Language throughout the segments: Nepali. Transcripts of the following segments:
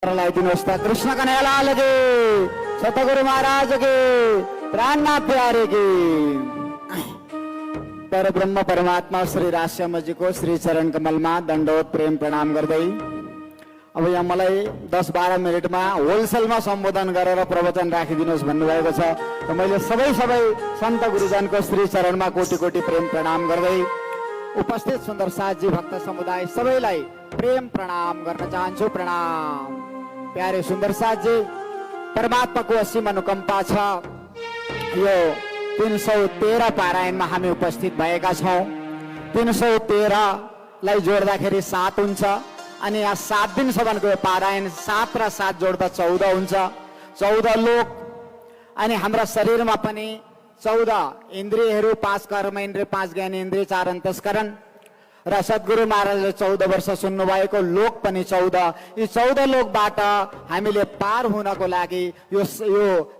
दिनुहोस् त। कृष्ण कन्हैया लाल की, सतगुरु महाराज की, प्राणनाथ प्यारे की। पर ब्रह्म परमात्मा श्री राजश्याम जी को श्री चरण कमलमा दण्डवत प्रेम प्रणाम गर्दै अब यहाँ मलाई 10-12 मिनेटमा होलसेलमा सम्बोधन गरेर प्रवचन राखिदिनुहोस् भन्नुभएको छ। र मैले सबै सन्त गुरुजनको श्री चरणमा कोटि कोटि प्रेम प्रणाम गर्दै उपस्थित सुन्दर साथजी भक्त समुदाय सबैलाई प्रेम प्रणाम गर्न चाहन्छु। प्रणाम। प्यारे सुन्दर साथजी, परमात्माको असीम अनुकम्पा छ। यो 313 पारायणमा हामी उपस्थित भएका छौँ। 313 लाई जोड्दाखेरि 7 हुन्छ अनि यहाँ 7 दिनसम्मको यो पारायण 7 र 7 जोड्दा 14 हुन्छ। 14 लोक अनि हाम्रा शरीरमा पनि 14 इन्द्रियहरू, 5 कर्म इन्द्रिय, 5 ज्ञान इन्द्रिय, 4 अन्तस्करण र सद्गुरु महाराजले 14 वर्ष सुन्नुभएको लोक पनि 14। यी 14 लोकबाट हामीले पार हुनको लागि यो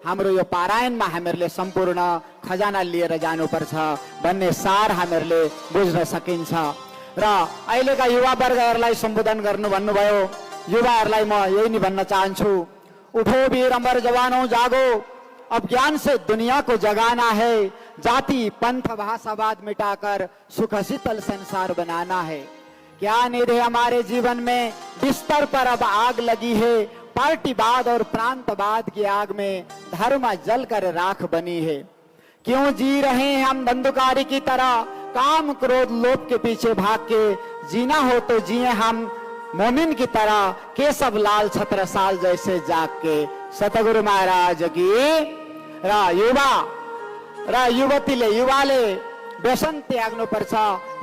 हाम्रो यो पारायणमा हामीहरूले सम्पूर्ण खजाना लिएर जानुपर्छ भन्ने सार हामीहरूले बुझ्न सकिन्छ। र अहिलेका युवा वर्गहरूलाई सम्बोधन गर्नु भन्नुभयो। युवाहरूलाई म यही नै भन्न चाहन्छु, उठो वीर अमर जवानों जागो, अब ज्ञान से दुनिया को जगाना है, जाति पंथ भाषावाद मिटाकर सुख शीतल संसार बनाना है। क्या निधे हमारे जीवन में बिस्तर पर अब आग लगी है, पार्टीवाद और प्रांतवाद की आग में धर्म जलकर राख बनी है। क्यों जी रहे हैं हम धंधुकारी की तरह, काम क्रोध लोभ के पीछे भाग के, जीना हो तो जिए हम मोमिन की तरह, केशव लाल छत्रसाल जैसे जाग के। सतगुरु महाराज की। र युवा र युवाले व्यसन त्याग्नुपर्छ,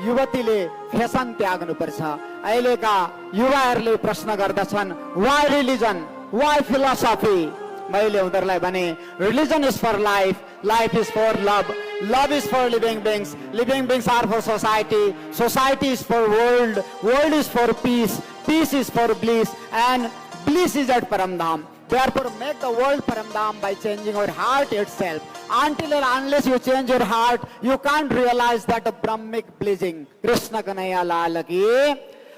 युवतीले फेसन त्याग्नुपर्छ। अहिलेका युवाहरूले प्रश्न गर्दछन्, वाइ रिलिजन, वाइ फिलोसफी? मैले उनीहरूलाई भने, religion is for life, life is for love, love is for living beings, living beings are for society, society is for world, world is for peace, peace is for bliss, and bliss is at Paramdham. Therefore, make the world Paramdham by changing your heart itself. Until and unless you change your heart, you can't realize that Brahmic blessing. Krishna Kanhaiya Lal ki.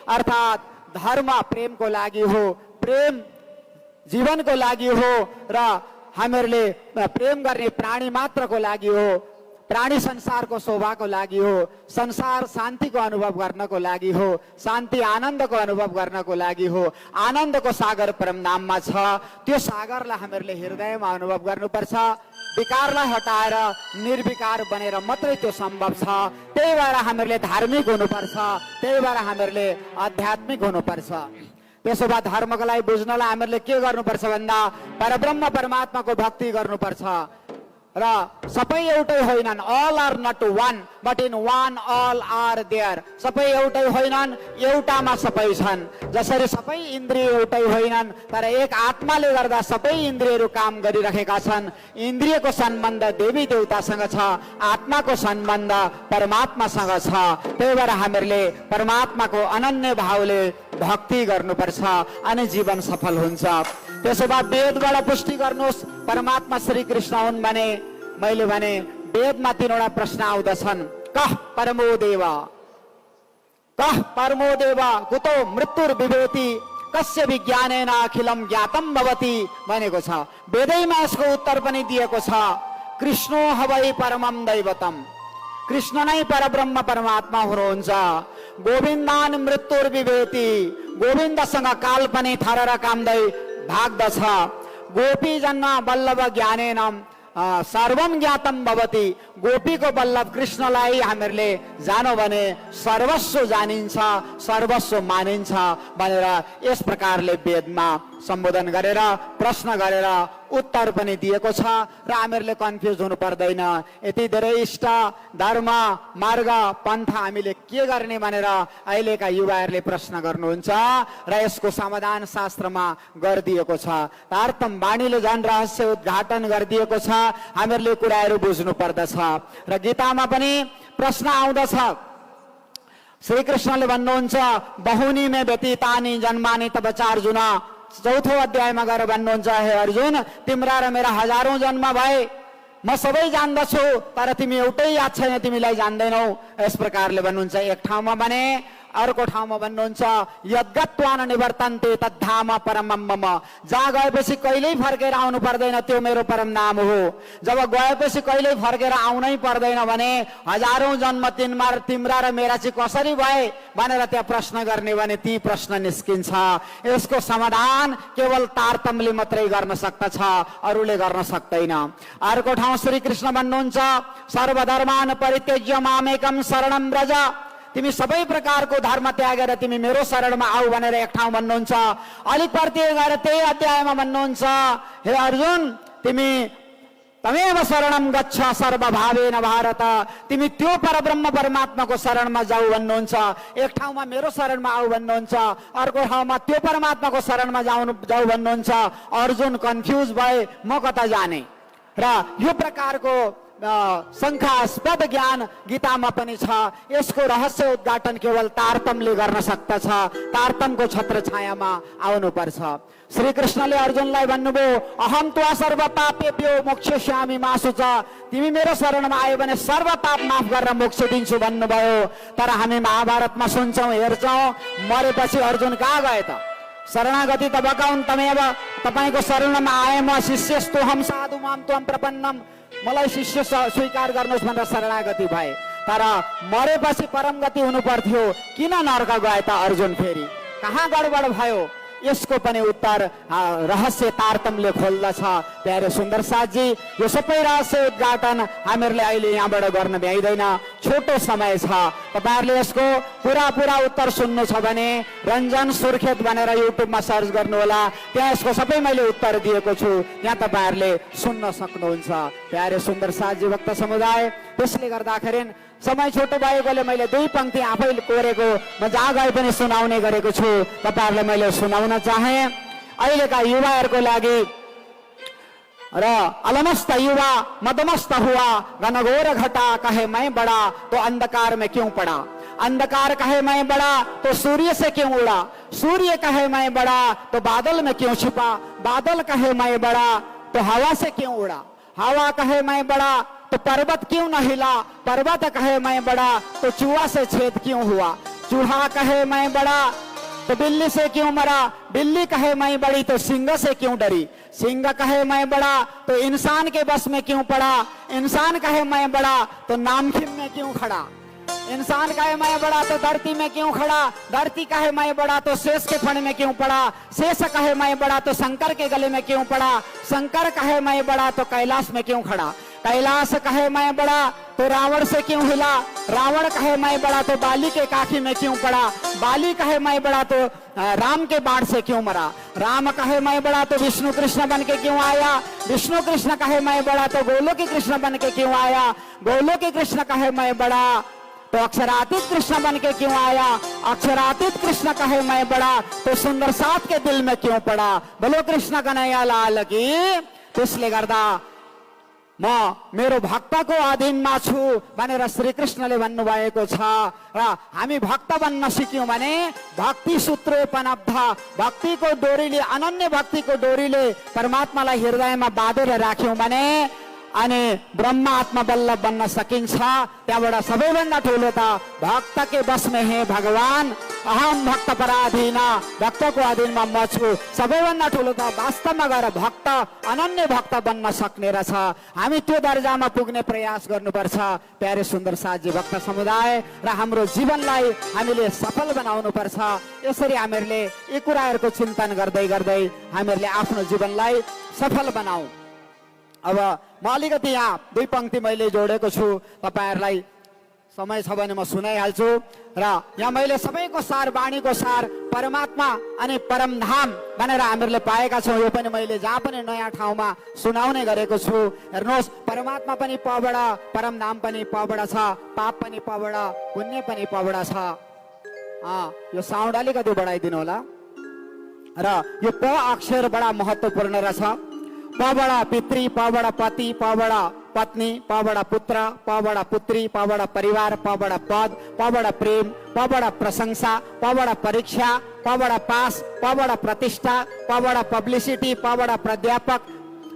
अर्थात धर्म प्रेम को लागि हो, प्रेम जीवन को लागि हो र हामीहरूले प्रेम गर्ने प्राणी मात्र को लागि हो, प्राणी संसारको शोभाको लागि हो, संसार शान्तिको अनुभव गर्नको लागि हो, शान्ति आनन्दको अनुभव गर्नको लागि हो। आनन्दको सागर परमधाममा छ। त्यो सागरलाई हामीहरूले हृदयमा अनुभव गर्नुपर्छ। विकारलाई हटाएर निर्विकार बनेर मात्रै त्यो सम्भव छ। त्यही भएर हामीहरूले धार्मिक हुनुपर्छ, त्यही भएर हामीहरूले आध्यात्मिक हुनुपर्छ। त्यसो भए धर्मको लागि बुझ्नलाई हामीहरूले के गर्नुपर्छ भन्दा परब्रह्म परमात्माको भक्ति गर्नुपर्छ। र सबै एउटै होइनन्, all are not one, but in one all are there. सबै एउटै होइनन्, एउटामा सबै छन्। जसरी सबै इन्द्रिय एउटै होइनन् तर एक आत्माले गर्दा सबै इन्द्रियहरू काम गरिरहेका छन्। इन्द्रियको सम्बन्ध देवी देवतासँग छ, आत्माको सम्बन्ध परमात्मासँग छ। त्यही भएर हामीहरूले परमात्माको अनन्य भावले भक्ति गर्नुपर्छ अनि जीवन सफल हुन्छ। त्यसो भए वेदबाट पुष्टि गर्नुहोस् परमात्मा श्री कृष्ण हुन् भने मैले भने वेदमा 3वटा प्रश्न आउँदछन्। कः परमो देव, कः परमो देव, कुतो मृत्युर विभेति, कस्य विज्ञानेन अखिलम ज्ञातम भवति भनेको छ। वेदैमा यसको उत्तर पनि दिएको छ, कृष्णो हवै परमम दैवतम, कृष्ण नै परब्रह्म परमात्मा हुनुहुन्छ। गोविन्दान मृत्युर विभेति, गोविन्दसँग काल पनि थरर कामदै भाग्दछ। गोपी जन्म वल्लभ ज्ञानेनम सर्वम ज्ञातम भवति, गोपीको वल्लभ कृष्णलाई हामीहरूले जानो भने सर्वस्व जानिन्छ, सर्वस्व मानिन्छ भनेर यस प्रकारले वेदमा सम्बोधन गरेर प्रश्न गरेर उत्तर पनि दिएको छ। र हामीहरूले कन्फ्युज हुनु पर्दैन। यति धेरै इष्ट धर्म मार्ग पन्थ हामीले के गर्ने भनेर अहिलेका युवाहरूले प्रश्न गर्नुहुन्छ र यसको समाधान शास्त्रमा गरिदिएको छ। तारतम वाणीले झन् रहस्य उद्घाटन गरिदिएको छ। हामीहरूले कुराहरू बुझ्नु पर्दछ। र गीतामा पनि प्रश्न आउँदछ। श्री कृष्णले भन्नुहुन्छ, बहुनी में व्यतीतानि जन्मानि तब चार्जुन। 4थो अध्यायमा गएर भन्नुहुन्छ, हे अर्जुन तिम्रा र मेरा हजारौं जन्म भए, म सबै जान्दछु तर तिमी एउटै याद छैन, तिमीलाई जान्दैनौ। यस प्रकारले भन्नुहुन्छ। एक ठाउँमा भने अर्को ठाउँमा भन्नुहुन्छ यद्गत्वान निवर्तन्ते तद्धाम परमम मम, जहाँ गएपछि कहिल्यै फर्केर आउनु पर्दैन त्यो मेरो परम धाम हो। जब गएपछि कहिल्यै फर्केर आउनै पर्दैन भने हजारौं जन्म तिम्रा र मेरा चाहिँ कसरी भए भनेर त्यहाँ प्रश्न गर्ने भने ती प्रश्न निस्किन्छ। यसको समाधान केवल तारतम्यले मात्रै गर्न सक्दछ, अरूले गर्न सक्दैन। अर्को ठाउँ श्री कृष्ण भन्नुहुन्छ सर्वधर्मान परित्यज्य मामेकम शरणं व्रज, तिमी सबै प्रकारको धर्म त्यागेर तिमी मेरो शरणमा आऊ भनेर एक ठाउँ भन्नुहुन्छ। अलिक प्रत्यय गएर त्यही अध्यायमा भन्नुहुन्छ हे अर्जुन तिमी तमेव शरणं गच्छ सर्वभावेन भारत, तिमी त्यो परब्रह्म परमात्माको शरणमा जाऊ भन्नुहुन्छ। एक ठाउँमा मेरो शरणमा आऊ भन्नुहुन्छ, अर्को ठाउँमा त्यो परमात्माको शरणमा जाऊ भन्नुहुन्छ। अर्जुन कन्फ्युज भए म कता जाने र यो प्रकारको शङ्कास्पद ज्ञान गीतामा पनि छ। यसको रहस्य उद्घाटन केवल तारतम्यले गर्न सक्दछ, तारतम्यको छत्र छायामा आउनुपर्छ। श्री कृष्णले अर्जुनलाई भन्नुभयो अहम त्वा सर्व पापेभ्यो मोक्षयिष्यामि मा शुचः, तिमी मेरो शरणमा आयो भने सर्व पाप माफ गरेर मोक्ष दिन्छु भन्नुभयो। तर हामी महाभारतमा सुन्छौँ हेर्छौँ मरेपछि अर्जुन कहाँ गए त? शरणागति तब कौन तमेव, तपाईको शरणमा आए म शिष्यस्तु हम साधु माम त्वम प्रपन्नम, मलाई शिष्य स्वीकार गर्नुहोस् भनेर शरणागति भए। तर मरेपछि परम गति हुनु पर्थ्यो, किन नर्क गए त अर्जुन? फेरि कहाँ गडबड भयो? यसको पनि उत्तर रहस्य तारतम्यले खोल्दछ। प्यारे सुन्दर साथजी, यो सबै रहस्य उद्घाटन हामीहरूले अहिले यहाँबाट गर्न भ्याइँदैन, छोटो समय छ। तपाईहरुले यसको पुरा उत्तर सुन्नु छ भने रञ्जन सुर्खेत भनेर युट्युबमा सर्च गर्नु होला, त्यहाँ यसको सबै मैले उत्तर दिएको छु, यहाँ तपाईहरुले सुन्न सक्नुहुन्छ। प्यारे सुन्दर साथजी भक्त समुदाय, त्यसले गर्दाखेरि समय छोटो भएकोले मैले दुई पंक्ति आफै कोरेको म जहाँ गए पनि सुनाउने गरेको छु, तपाईहरुलाई मैले सुनाउन चाहे। अहिलेका युवाहरूको लागि र अलमस्त युवा मदमस्त हुआ घनघोर घटा कहे मैं बड़ा तो अंधकार में क्यों पड़ा, अंधकार कहे मैं बड़ा तो सूर्य से क्यों उड़ा, सूर्य कहे मैं बड़ा तो बादल में क्यों छिपा, बादल कहे मैं बड़ा तो हवा से क्यों उड़ा, हवा कहे मैं बड़ा तो पर्वत क्यों न हिला, पर्वत कहे मैं बड़ा तो चूहा से छेद क्यों हुआ, चूहा कहे मैं बड़ा तो बिल्ली से क्यों मरा, बिल्ली कहे मैं बड़ी तो सिंह से क्यों डरी, सिंह कहे मैं बड़ा तो इंसान के बस में क्यों पड़ा, इंसान कहे मैं बड़ा तो नामखिम में क्यों खड़ा, इंसान कहे मैं बड़ा तो धरती में क्यों खड़ा, धरती कहे मैं बड़ा तो शेष के फण में क्यों पड़ा, शेष कहे मैं बड़ा तो शंकर के गले में क्यों पड़ा, शंकर कहे मैं बड़ा तो कैलाश में क्यों खड़ा, कैलाश कहे मैं बड़ा तो रावण से क्यों हिला, रावण कहे मैं बड़ा तो बाली के काखी में क्यों पड़ा, बाली कहे मैं बड़ा तो राम के बाण से क्यों मरा, राम कहे मैं बड़ा तो विष्णु कृष्ण बन के क्यों आया, विष्णु कृष्ण कहे मैं बड़ा तो गोलोकी कृष्ण बन के क्यों आया, गोलोकी कृष्ण कहे मैं बड़ा तो अक्षरातीत कृष्ण बन के क्यों आया, अक्षरातीत कृष्ण कहे मैं बड़ा तो सुंदर साथ के दिल में क्यों पड़ा, बोलो कृष्ण कन्हैया लाल की। त्यसले गर्दा म मेरो भक्तको अधीनमा छु भनेर श्री कृष्णले भन्नुभएको छ र हामी भक्त बन्न सिक्यौं भने भक्ति सूत्रोपनब्ध, भक्तिको डोरीले, अनन्य भक्तिको डोरीले परमात्मालाई हृदयमा बाँधेर राख्यौं भने अनि ब्रह्म आत्मा बल्लभ बन्न सकिन्छ। त्यहाँबाट सबैभन्दा ठुलो त भक्त के बस में हे भगवान, अहम भक्त पराधीन, भक्तको अधीनमा म छु। सबैभन्दा ठुलो त वास्तवमा गएर भक्त, अनन्य भक्त बन्न सक्ने रहेछ। हामी त्यो दर्जामा पुग्ने प्रयास गर्नुपर्छ प्यारे सुन्दर साथी भक्त समुदाय, र हाम्रो जीवनलाई हामीले सफल बनाउनु पर्छ। यसरी हामीहरूले यी कुराहरूको चिन्तन गर्दै गर्दै हामीहरूले आफ्नो जीवनलाई सफल बनाऊ। अब म अलिकति यहाँ दुई पंक्ति मैले जोडेको छु, तपाईहरुलाई समय छ भने म सुनाइहाल्छु। र यहाँ मैले सबैको सार, वाणीको सार परमात्मा अनि परमधाम भनेर हामीहरूले पाएका छौँ। यो पनि मैले जहाँ पनि नयाँ ठाउँमा सुनाउने गरेको छु। हेर्नुहोस्, परमात्मा पनि पबाट, परमधाम पनि पबाट छ, पाप पनि पबाट, पुण्य पनि पबाट छ। यो साउन्ड अलिकति बढाइदिनु होला। र यो प अक्षर बडा महत्त्वपूर्ण रहेछ। पबड़ा पितृ, पबड़ा पति, पबड़ा पत्नी, पबड़ा पुत्र, पबड़ा पुत्री, पबड़ा परिवार, पबड़ा पद, पबड़ा प्रेम, पबड़ा प्रशंसा, पबड़ा परीक्षा, पबड़ा पास, पबड़ा प्रतिष्ठा, पबड़ा पब्लिसिटी, पबड़ा प्राध्यापक,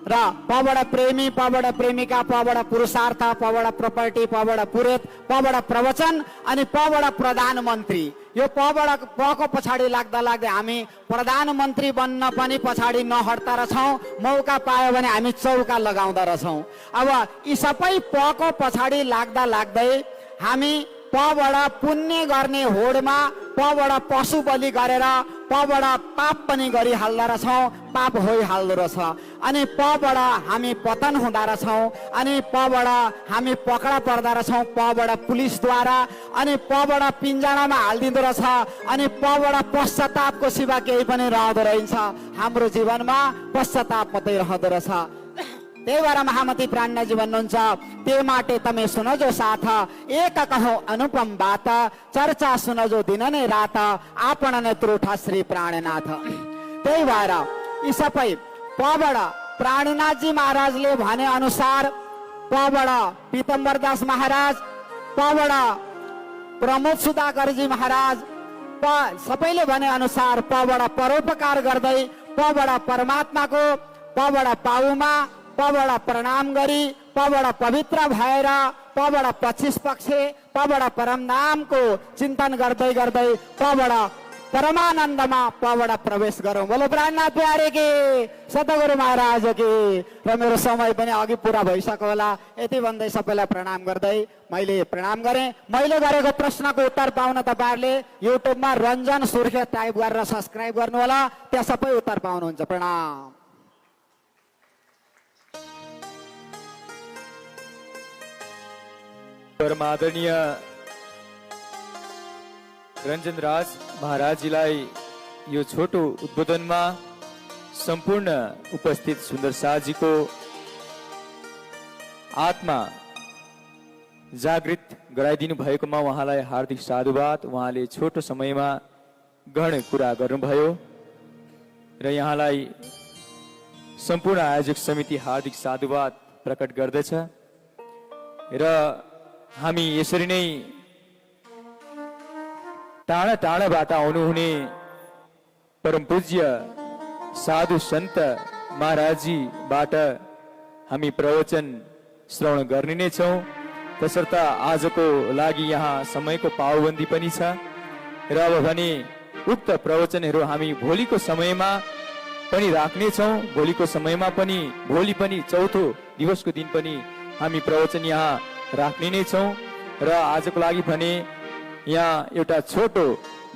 र पबाट प्रेमी, पबाट प्रेमिका, पबाट पुरुषार्थ, पबाट प्रपर्टी, पबाट पुरोहित, पबाट प्रवचन अनि पबाट प्रधानमन्त्री। यो पको पछाडि लाग्दा लाग्दै हामी प्रधानमन्त्री बन्न पनि पछाडि नहट्दा रहेछौँ। मौका पायो भने हामी चौका लगाउँदा रहेछौँ। अब यी सबै पको पछाडि लाग्दा लाग्दै हामी पबाट पुण्य गर्ने होडमा पबाट पशु बलि गरेर पबाट पाप पनि गरिहाल्दा रहेछौँ, पाप होइहाल्दो रहेछ। अनि पबाट हामी पतन हुँदा रहेछौँ, अनि पबाट हामी पकडा पर्दा रहेछौँ पबाट पुलिसद्वारा, अनि पबाट पिन्जडामा हालिदिँदो रहेछ, अनि पबाट पश्चातापको सिवा केही पनि रहँदो रहन्छ। हाम्रो जीवनमा पश्चाताप मात्रै रहँदो रहेछ। त्यही भएर महामती प्राणजी भन्नुहुन्छ, ते माटे तमे सुन जो साथ, एक कहो अनुपम बात, चर्चा सुन जो दिन नै रात, आपण नै त्रुठा श्री प्राणनाथ। त्यही भएर यी सबै पबाट प्राणनाथजी महाराजले भने अनुसार, पबाट पीतम्बरदास महाराज, पबाट प्रमोद सुधाकरजी महाराज, सबैले भने अनुसार पबाट परोपकार गर्दै, पबाट परमात्माको, पबाट पाउमा, पबाट प्रणाम गरी, पबाट पवित्र भएर, पबाट 25 पक्ष, पबाट परमधामको चिन्तन गर्दै गर्दै पबाट परमानन्दमा पबाट प्रवेश गरौँ। बोलो प्राणनाथ प्यारे के सतगुरु महाराज के। र मेरो समय पनि अघि पुरा भइसक्यो होला। यति भन्दै सबैलाई प्रणाम गर्दै मैले प्रणाम गरेँ। मैले गरेको प्रश्नको उत्तर पाउन तपाईँहरूले युट्युबमा रञ्जन सुर्खेत टाइप गरेर सब्सक्राइब गर्नु होला, त्यहाँ सबै उत्तर पाउनुहुन्छ। प्रणाम। परमादरणीय रञ्जन राज महाराजजीलाई यो छोटो उद्बोधनमा सम्पूर्ण उपस्थित सुन्दर शाहजीको आत्मा जागृत गराइदिनु भएकोमा उहाँलाई हार्दिक साधुवाद। उहाँले छोटो समयमा गहन कुरा गर्नुभयो र यहाँलाई सम्पूर्ण आयोजक समिति हार्दिक साधुवाद प्रकट गर्दछ। र हामी यसरी नै टाढा टाढाबाट आउनुहुने परम पूज्य साधु सन्त महाराजजीबाट हामी प्रवचन श्रवण गर्ने नै छौँ। तसर्थ आजको लागि यहाँ समयको पाबन्दी पनि छ र अब भने उक्त प्रवचनहरू हामी भोलिको समयमा पनि राख्नेछौँ। भोलिको समयमा पनि, भोलि पनि चौथो दिवसको दिन पनि हामी प्रवचन यहाँ राख्ने नै छौँ। र आजको लागि भने यहाँ एउटा छोटो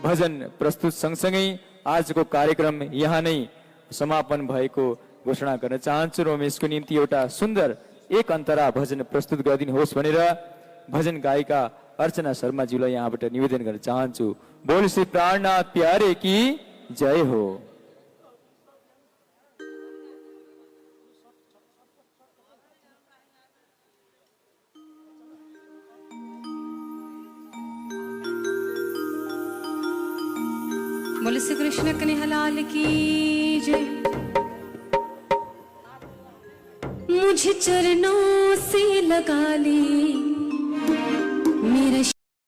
भजन प्रस्तुत सँगसँगै आजको कार्यक्रम यहाँ नै समापन भएको घोषणा गर्न चाहन्छु। र यसको निम्ति एउटा सुन्दर एक अन्तरा भजन प्रस्तुत गरिदिनुहोस् भनेर भजन गायिका अर्चना शर्माज्यूलाई यहाँबाट निवेदन गर्न चाहन्छु। बोल श्री प्राणनाथ प्यारे की जय हो। बोल श्री कृष्ण कन्हैया की जय। मुझे चरणों से लगा ली